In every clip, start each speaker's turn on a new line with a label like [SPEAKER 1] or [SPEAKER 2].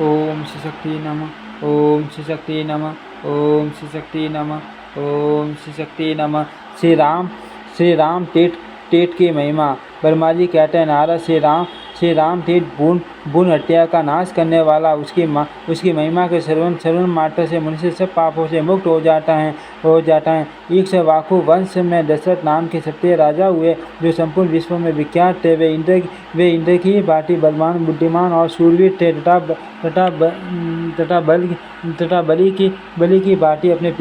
[SPEAKER 1] ओम श्री शक्ति नमः। ओम श्री शक्ति नमः। ओम श्री शक्ति नमः। ओम श्री शक्ति नमः। श्री राम तीर्थ तीर्थ की महिमा। ब्रह्मा जी कहते हैं, नारद श्री राम तीर्थ बुन हत्या का नाश करने वाला, उसकी महिमा के श्रवण मात्र से मनुष्य सब पापों से मुक्त हो जाता है। इक्ष्वाकु वंश में दशरथ नाम के सत्य राजा हुए, जो संपूर्ण विश्व में विख्यात थे। वे इंद्र की भांति बलवान, बुद्धिमान और शूरवीर थे तथा बलि की भांति अपने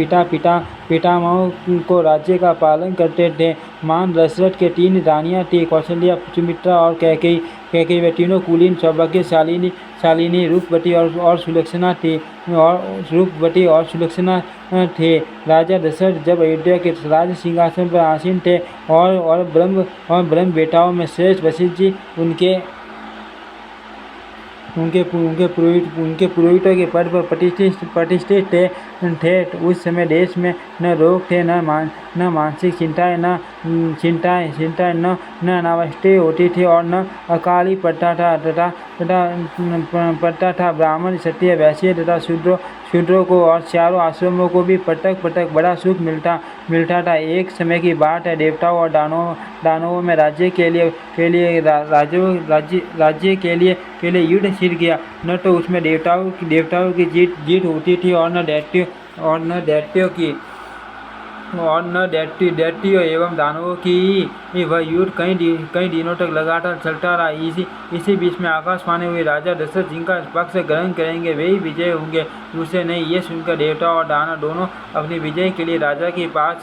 [SPEAKER 1] पितामहों को राज्य का पालन करते थे। मान दशरथ के 3 रानियां थी, कौशल्या, सुमित्रा और कैकेयी। वे तीनों कुलीन, सौभाग्यशालिनी, रूपवती और सुलक्षणा थे। राजा दशरथ जब अयोध्या के राज सिंहासन पर आसीन थे और ब्रह्म बेटाओं में श्रेष्ठ वशिष्ठ जी उनके पुरोहितों के पद पर प्रतिष्ठित थे। उस समय देश में न रोग थे, न मानसिक चिंताएं, न अनावृष्टि होती थी और न अकाली पड़ता था। ब्राह्मण, क्षत्रिय, वैश्य तथा शूद्रों को और चारों आश्रमों को भी पटक बड़ा सुख मिलता था। एक समय की बात है, देवताओं और दानवों में राज्य के लिए युद्ध छिड़ गया। न तो उसमें देवताओं की जीत होती थी और न दैत्यों एवं दानवों की। वह युद्ध कई दिनों तक लगातार चलता रहा। इसी बीच में आकाशवाणी हुई, राजा दशरथ जिनका पक्ष ग्रहण करेंगे वे ही विजय होंगे, दूसरे नहीं। ये सुनकर देवता और दानव दोनों अपनी विजय के लिए राजा के पास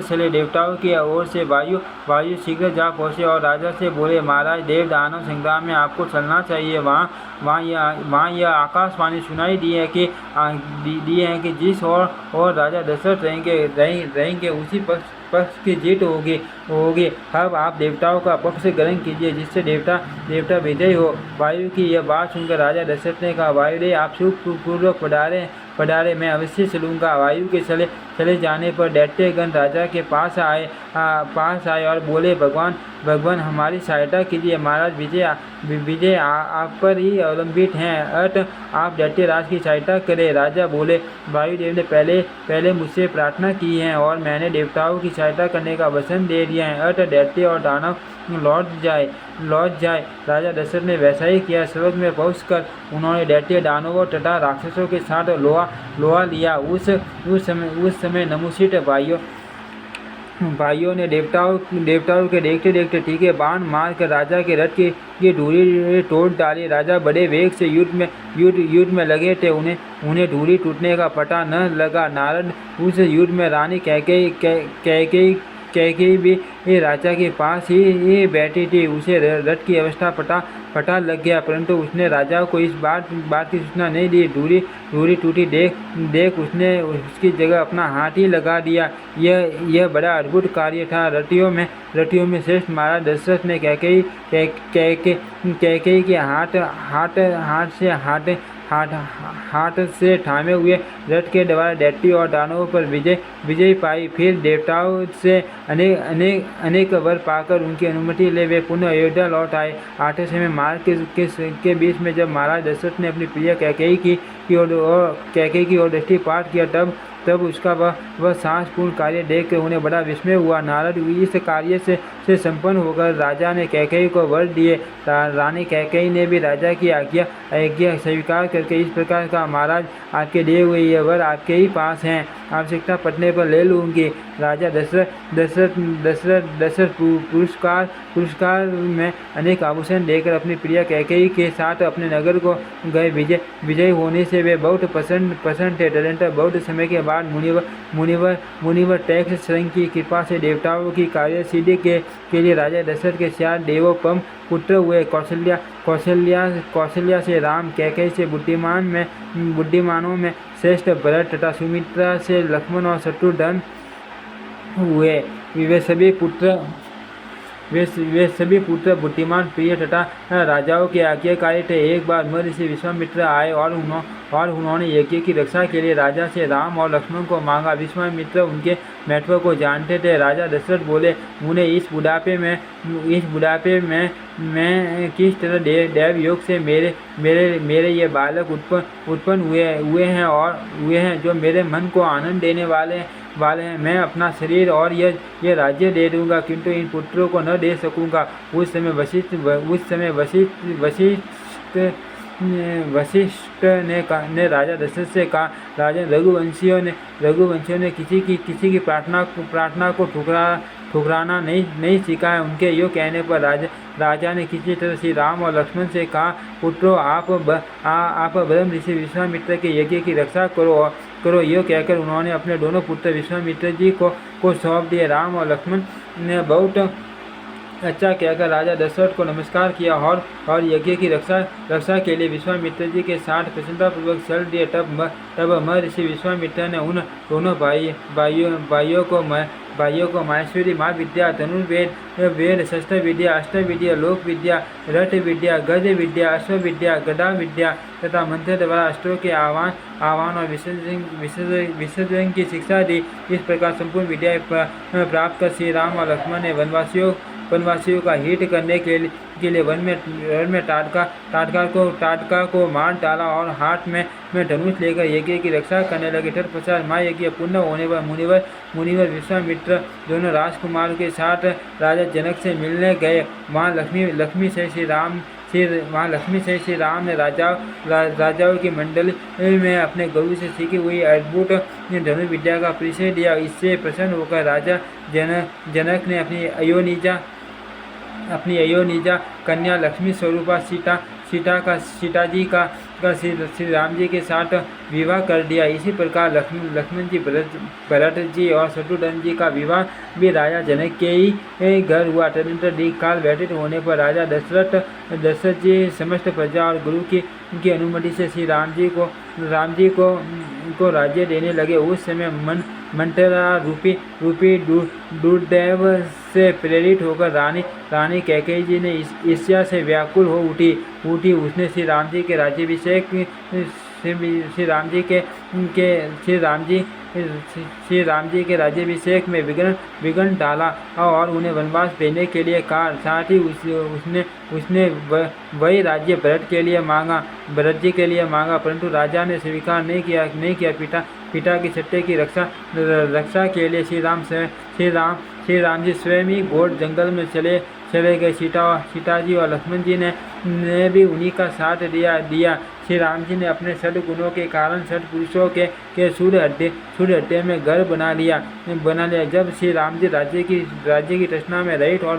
[SPEAKER 1] चले। देवताओं की ओर से वायु शीघ्र जा पहुँचे और राजा से बोले, महाराज, देव दानव संग्राम में आपको चलना चाहिए। वहाँ यह आकाशवाणी सुनाई दी है कि जिस और राजा दशरथ रहेंगे उसी पक्ष की जीत होगी। अब आप देवताओं का पक्ष ग्रहण कीजिए, जिससे देवता विजय हो। वायु की यह बात सुनकर राजा दशरथ ने कहा, वायुदेव, आप सुखपूर्वक पधारे, मैं अवश्य चलूँगा। वायु के चले जाने पर दैत्यगण राजा के पास आए और बोले, भगवान हमारी सहायता कीजिए। महाराज, विजय आप पर ही अवलंबित हैं, अतः आप दैत्यराज की सहायता करें। राजा बोले, वायुदेव ने पहले मुझसे प्रार्थना की है और मैंने देवताओं की सहायता करने का वचन दे दिया है, अतः दैत्य और दानव लौट जाए। राजा दशरथ ने वैसा ही किया। स्वर्ग में पहुंचकर उन्होंने दैत्य, दानवों तथा राक्षसों के साथ लोहा लिया। उस समय नमुसित भाइयों ने देवताओं के देखते तीखे बाण मार कर राजा के रथ की धूरी तोड़ डाली। राजा बड़े वेग से युद्ध में लगे थे, उन्हें धूरी टूटने का पता न लगा। नारद उस युद्ध में रानी कैकेयी भी राजा के पास ही बैठी थी। उसे रथ की अवस्था पता लग गया, परंतु उसने राजा को इस बात की सूचना नहीं दी। धूरी टूटी देख उसने उसकी जगह अपना हाथ ही लगा दिया। यह बड़ा अद्भुत कार्य था। रथियों में श्रेष्ठ महाराज दशरथ ने कैकेयी के हाथ से थामे हुए रथ के द्वारा दैत्यों और दानवों पर विजय पाई। फिर देवताओं से अनेक वर पाकर उनकी अनुमति ले वे पुनः अयोध्या लौट आए। आते समय मार्ग के बीच में जब महाराज दशरथ ने अपनी प्रिय कैकेयी की ओर दृष्टिपात किया, तब उसका वह साहसपूर्ण कार्य देखकर उन्हें बड़ा विस्मय हुआ। नारद इस कार्य से संपन्न होकर राजा ने कैकेयी को वर दिए। रानी कैकेयी ने भी राजा की आज्ञा स्वीकार करके इस प्रकार का, महाराज, आपके दिए हुए ये वर आपके ही पास हैं, आवश्यकता पड़ने पर ले लूँगी। राजा दशरथ पुरस्कार में अनेक आभूषण देकर अपनी प्रिय कैकेयी के साथ अपने नगर को गए। विजय होने से वे बहुत प्रसन्न थे। तदनंतर बहुत समय के बाद मुनिवर टैक्स श्रृंग की कृपा से देवताओं की कार्य सिद्धि के लिए राजा दशरथ के 4 देवोपम पुत्र हुए। कौशल्या से राम, कैकेयी से बुद्धिमानों में श्रेष्ठ भरत तथा सुमित्रा से लक्ष्मण और शत्रुघ्न हुए। वे सभी पुत्र बुद्धिमान, प्रिय तथा राजाओं के आज्ञाकारी थे। एक बार महर्षि विश्वामित्र आए और और उन्होंने यज्ञ की रक्षा के लिए राजा से राम और लक्ष्मण को मांगा। विश्वामित्र उनके महत्व को जानते थे। राजा दशरथ बोले, मुझे इस बुढ़ापे में मैं किस तरह दैव योग से मेरे मेरे मेरे ये बालक उत्पन्न हुए हैं जो मेरे मन को आनंद देने वाले हैं। मैं अपना शरीर और ये राज्य दे दूंगा, किंतु इन पुत्रों को न दे सकूंगा। उस समय वशिष्ठ ने राजा दशरथ से कहा, राजा रघुवंशियों ने किसी की प्रार्थना को ठुकराना नहीं सीखा है। उनके यो कहने पर राजा ने किसी तरह श्री राम और लक्ष्मण से कहा, पुत्रों, आप ब्रह्म ऋषि विश्वामित्र के यज्ञ की रक्षा करो। यह कहकर उन्होंने अपने दोनों पुत्र विश्वामित्र जी को सौंप दिए। राम और लक्ष्मण ने बहुत अच्छा कहकर राजा दशरथ को नमस्कार किया और यज्ञ की रक्षा के लिए विश्वामित्र जी के साथ प्रसन्नतापूर्वक चल दिए। तब महर्षि विश्वामित्र ने उन दोनों भाइयों को माहेश्वरी माँ विद्या, धनुर्वेद, शस्त्र विद्या, अस्त्र विद्या, लोक विद्या, रथ विद्या, गज विद्या, अश्व विद्या, गदा विद्या तथा मंत्र द्वारा अस्त्रों के आह्वान और विसर्जन की शिक्षा दी। इस प्रकार संपूर्ण विद्या प्राप्त कर श्री राम और लक्ष्मण ने वनवासियों का हित करने के लिए वन में टाटका को मार डाला और हाथ में धनुष लेकर यज्ञ की रक्षा करने लगे। तत्पश्चात महायज्ञ पूर्ण होने पर मुनिवर विश्वामित्र दोनों राजकुमारों के साथ राजा जनक से मिलने गए। वहाँ लक्ष्मी से श्री राम ने राजाओं की मंडली में अपने गुरु से सीखी हुई अद्भुत धनुर्विद्या का परिचय दिया। इससे प्रसन्न होकर राजा जनक ने अपनी अयोनिजा कन्या लक्ष्मी स्वरूपा सीता जी का श्री राम जी के साथ विवाह कर दिया। इसी प्रकार लक्ष्मण जी, भरत जी और शत्रुघ्न जी का विवाह भी राजा जनक के ही घर हुआ। तदनंतर दीर्घ काल व्यतीत होने पर राजा दशरथ जी समस्त प्रजा और गुरु की अनुमति से श्री राम जी को राज्य देने लगे। उस समय मंथरा रूपी दुर्दैव से प्रेरित होकर रानी कैकेयी जी ने ईर्ष्या से व्याकुल हो उठी। उसने श्री राम जी के राज्याभिषेक श्री राम जी के राज्याभिषेक में विघ्न डाला और उन्हें वनवास भेजने के लिए कहा। साथ ही उसने वही राज्य भरत जी के लिए मांगा, परंतु राजा ने स्वीकार नहीं किया। पिता की सत्य की रक्षा के लिए श्री राम जी स्वयं ही घोर जंगल में चले गए। सीता जी और लक्ष्मण जी ने भी उन्हीं का साथ दिया। श्री राम जी ने अपने सद्गुणों के कारण सत्पुरुषों के सूर्य हृदय में घर बना लिया। जब श्री राम जी राज्य की तृष्णा में रहित और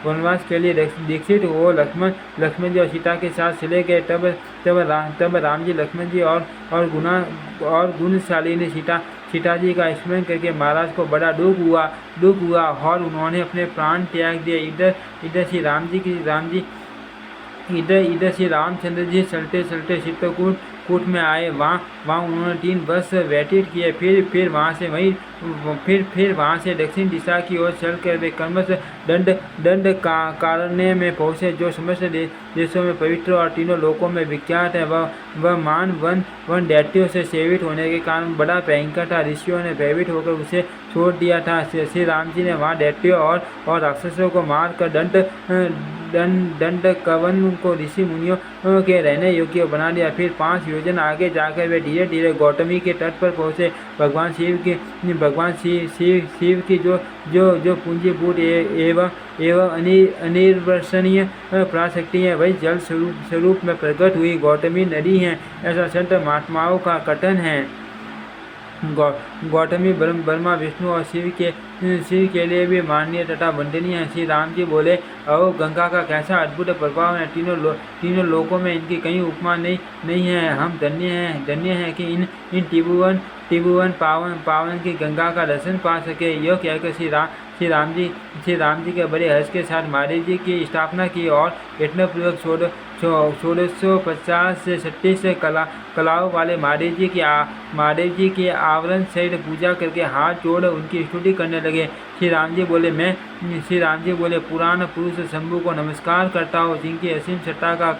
[SPEAKER 1] वनवास के लिए दीक्षित हो लक्ष्मण जी और सीता के साथ चले गए। तब राम जी, लक्ष्मण जी और गुणशालिनी सीता जी का स्मरण करके महाराज को बड़ा दुख हुआ और उन्होंने अपने प्राण त्याग दिए। इधर श्री रामचंद्र जी चलते चित्रकूट में आए। वहाँ उन्होंने 3 वर्ष व्यतीत किए। फिर वहाँ से दक्षिण दिशा की ओर चलकर वे क्रमश दंड कारण्य में पहुँचे, जो समस्त देशों में पवित्र और तीनों लोकों में विख्यात है। वह मान वन दैत्यों से सेवित होने के कारण बड़ा भयंकर था। ऋषियों ने भयभीत होकर उसे छोड़ दिया था। श्री राम जी ने वहाँ दैत्यों और राक्षसों को मारकर दंड कवन को ऋषि मुनियों के रहने योग्य बना दिया। फिर 5 योजन आगे जाकर वे धीरे धीरे गौतमी के तट पर पहुँचे। भगवान शिव की जो पूंजीभूत एवं अनिर्वचनीय पराशक्ति है, वही जल स्वरूप में प्रकट हुई गौतमी नदी है, ऐसा संत महात्माओं का कथन है। गौतमी ब्रह्मा, विष्णु और शिव के लिए भी माननीय तथा वंदनीय है। श्री राम जी बोले, अहो गंगा का कैसा अद्भुत प्रभाव है। तीनों लोकों में इनकी कहीं उपमा नहीं है। हम धन्य हैं कि इन त्रिभुवन पावन की गंगा का दर्शन पा सके। यह कहकर श्री राम जी के बड़े हर्ष के साथ महादेव जी की स्थापना की और यत्नपूर्वक 1650 से 36 कलाओं वाले महादेव जी की आवरण सहित पूजा करके हाथ जोड़ उनकी स्तुति करने लगे। श्री राम जी बोले पुराण पुरुष शंभु को नमस्कार करता हूँ, जिनकी असीम सत्ता का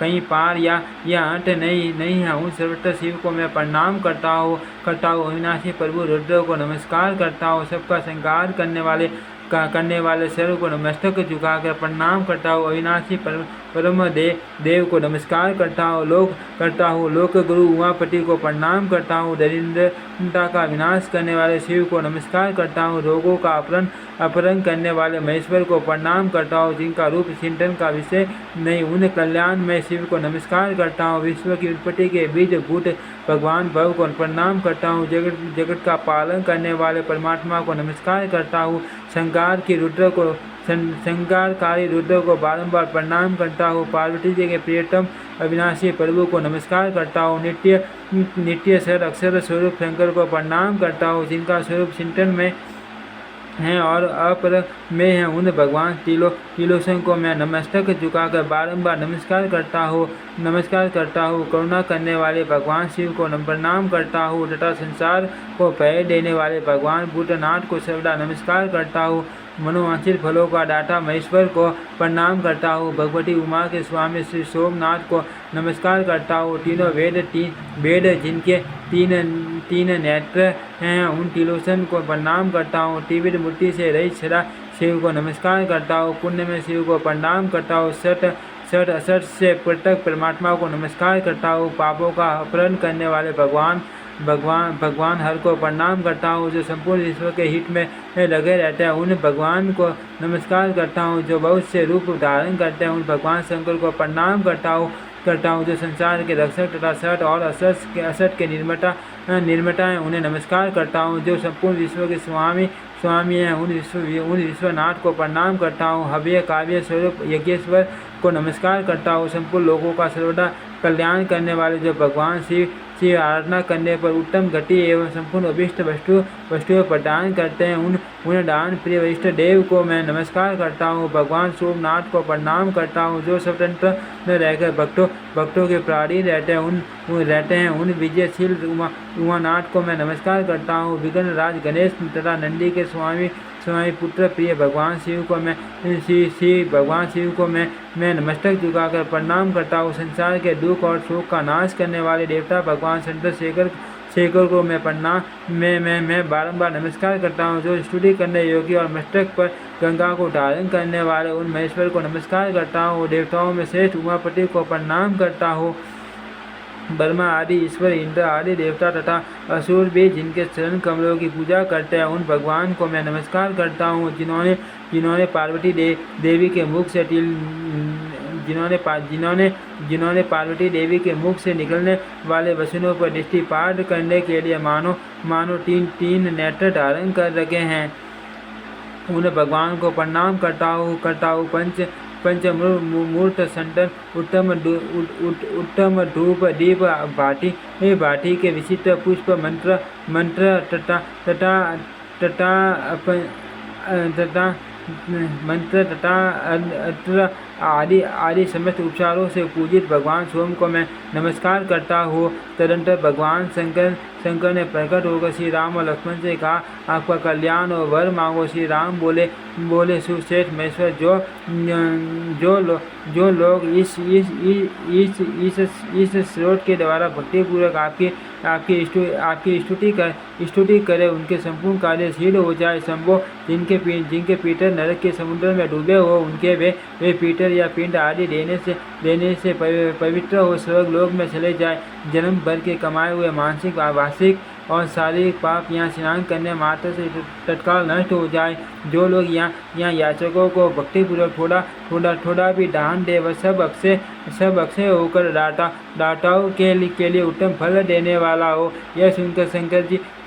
[SPEAKER 1] कहीं पार या अंत नहीं है। उन सर्वत्र शिव को मैं प्रणाम करता हूँ। अविनाशी प्रभु रुद्र को नमस्कार करता हूँ। सबका संहार करने वाले सर्व को मस्तक झुकाकर प्रणाम करता हूँ। अविनाशी परम देव को नमस्कार करता हूँ। लोक गुरु उमापति को प्रणाम करता हूँ। दरिद्रता का विनाश करने वाले शिव को नमस्कार करता हूँ। रोगों का अपहरण करने वाले महेश्वर को प्रणाम करता हूँ, जिनका रूप चिंतन का विषय नहीं। उन कल्याण में शिव को नमस्कार करता हूँ। विश्व की उत्पत्ति के बीज भूत भगवान भव को प्रणाम करता हूँ। जगत का पालन करने वाले परमात्मा को नमस्कार करता हूँ। संहारकारी रुद्र को बारंबार प्रणाम करता हूँ। पार्वती जी के प्रियतम अविनाशी प्रभु को नमस्कार करता हूँ। नित्य सर अक्षर स्वरूप शंकर को प्रणाम करता हूँ, जिनका स्वरूप चिंतन में हैं और अपर में हैं। उन भगवान त्रिलोचन को मैं नमस्तक झुकाकर बारंबार नमस्कार करता हूँ। करुणा करने वाले भगवान शिव को प्रणाम करता हूँ तथा संसार को भय देने वाले भगवान भूतनाथ को सर्वदा नमस्कार करता हूँ। मनोवांछित फलों का दाता महेश्वर को प्रणाम करता हूँ। भगवती उमा के स्वामी श्री सोमनाथ को नमस्कार करता हूँ। तीनों वेद जिनके तीन नेत्र हैं, उन त्रिलोचन को प्रणाम करता हूँ। त्रिविध मूर्ति से रहित सदा शिव को नमस्कार करता हूँ। पुण्य में शिव को प्रणाम करता हूँ। सत असत से पृथक परमात्मा को नमस्कार करता हूँ। पापों का अपहरण करने वाले भगवान हर को प्रणाम करता हूँ, जो संपूर्ण विश्व के हित में लगे रहते हैं। उन भगवान को नमस्कार करता हूँ, जो बहुत से रूप धारण करते हैं। उन भगवान शंकर को प्रणाम करता हूँ, जो संसार के रक्षक तथा सत और असत के निर्माता हैं। उन्हें नमस्कार करता हूँ, जो संपूर्ण विश्व के स्वामी हैं। उन विश्वनाथ को प्रणाम करता हूँ। हव्य काव्य स्वरूप यज्ञेश्वर को नमस्कार करता हूँ। संपूर्ण लोगों का सर्वदा कल्याण करने वाले जो भगवान शिव आराधना करने पर उत्तम गति एवं संपूर्ण अभिष्ट वस्तुएं प्रदान करते हैं। उन दान प्रिय वरिष्ठ देव को मैं नमस्कार करता हूँ। भगवान सोमनाथ को प्रणाम करता हूँ, जो स्वतंत्र न रहकर भक्तों के प्राणी रहते हैं। उन विजयशील उमानाथ को मैं नमस्कार करता हूँ। विघ्न राज गणेश तथा नंदी के स्वामी पुत्र प्रिय भगवान शिव को मैं नमस्तक झुकाकर प्रणाम करता हूँ। संसार के दुख और शोक का नाश करने वाले देवता भगवान चंद्रशेखर को मैं बारंबार नमस्कार करता हूँ, जो स्तुति करने योग्य और मस्तक पर गंगा को धारण करने वाले उन महेश्वर को नमस्कार करता हूँ। देवताओं में श्रेष्ठ उमापति को प्रणाम करता हूँ। ब्रह्मा आदि ईश्वर इंद्र आदि देवता तथा असुर भी जिनके चरण कमलों की पूजा करते हैं, उन भगवान को मैं नमस्कार करता हूँ, जिन्होंने पार्वती देवी के मुख से निकलने वाले वचनों पर दृष्टिपात करने के लिए मानो तीन नेत्र धारण कर रखे हैं। उन भगवान को प्रणाम करता हूँ। पंचमूर्त संतन उत्तम धूप दीप भाटी के विचित्र पुष्प मंत्र तथा अत्र आदि समस्त उपचारों से पूजित भगवान सोम को मैं नमस्कार करता हूँ। तदंतर भगवान शंकर ने प्रकट होकर श्री राम और लक्ष्मण से कहा, आपका कल्याण और वर मांगो। श्री राम बोले सुश्रेष्ठ महेश्वर, जो लोग इस स्रोत के द्वारा भक्तिपूर्वक आपकी स्तुति करे, उनके संपूर्ण कार्य सिद्ध हो जाए। संभो जिनके पीटर नरक के समुद्र में डूबे हो, उनके वे पीटर या पिंड आदि देने से पवित्र हो स्वर्ग लोक में चले जाए। जन्म भर के कमाए हुए मानसिक आवासिक और शारीरिक पाप यहाँ स्नान करने मात्र से तत्काल नष्ट हो जाए। जो लोग यहाँ याचकों को भक्तिपूर्वक थोड़ा भी दान दे, वह सब अक्षय होकर दाताओं के लिए उत्तम फल देने वाला हो। यह सुनकर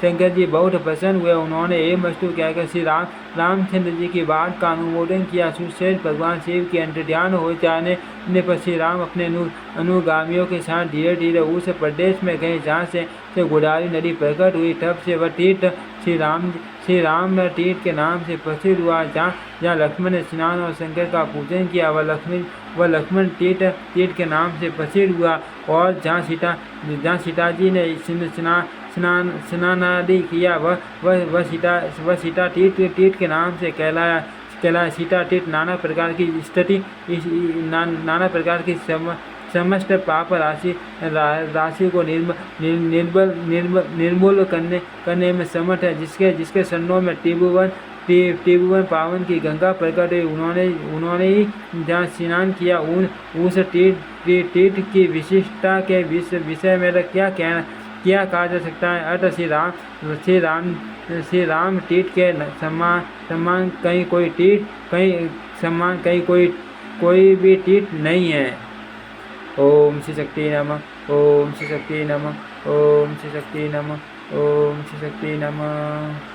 [SPEAKER 1] शंकर जी बहुत प्रसन्न हुए। उन्होंने एवं वस्तु कहकर श्री रामचंद्र जी की बात का अनुमोदन किया। सुश्रेष्ठ भगवान शिव के अंतर्ध्यान हो जाने पर श्री राम अपने अनुगामियों के साथ धीरे धीरे उस प्रदेश में गए जहाँ से गोदावरी नदी प्रकट हुई। तब से वह तीर्थ श्री राम तीर्थ के नाम से प्रसिद्ध हुआ। जहाँ जहाँ लक्ष्मण ने स्नान और शंकर का पूजन किया, वह लक्ष्मण तीर्थ के नाम से प्रसिद्ध हुआ। और जहाँ सीता जी ने स्नानादि किया, वह सीता तीर्थ के नाम से कहलाया। सीता तीर्थ नाना प्रकार की स्थिति नाना प्रकार की समस्त पाप राशि को निर्मूल करने में समर्थ है। जिसके सन्नों में त्रिभुवन पावन की गंगा प्रकट हुई, उन्होंने ही जहाँ स्नान किया, उस तीर्थ की विशिष्टता के विषय में क्या कहा जा सकता है। अर्थ श्री राम तीर्थ के समान कहीं कोई भी तीर्थ नहीं है। ओम श्री शक्ति नमः। ओम श्री शक्ति नमः। ओम श्री शक्ति नमः। ओम श्री शक्ति नमः।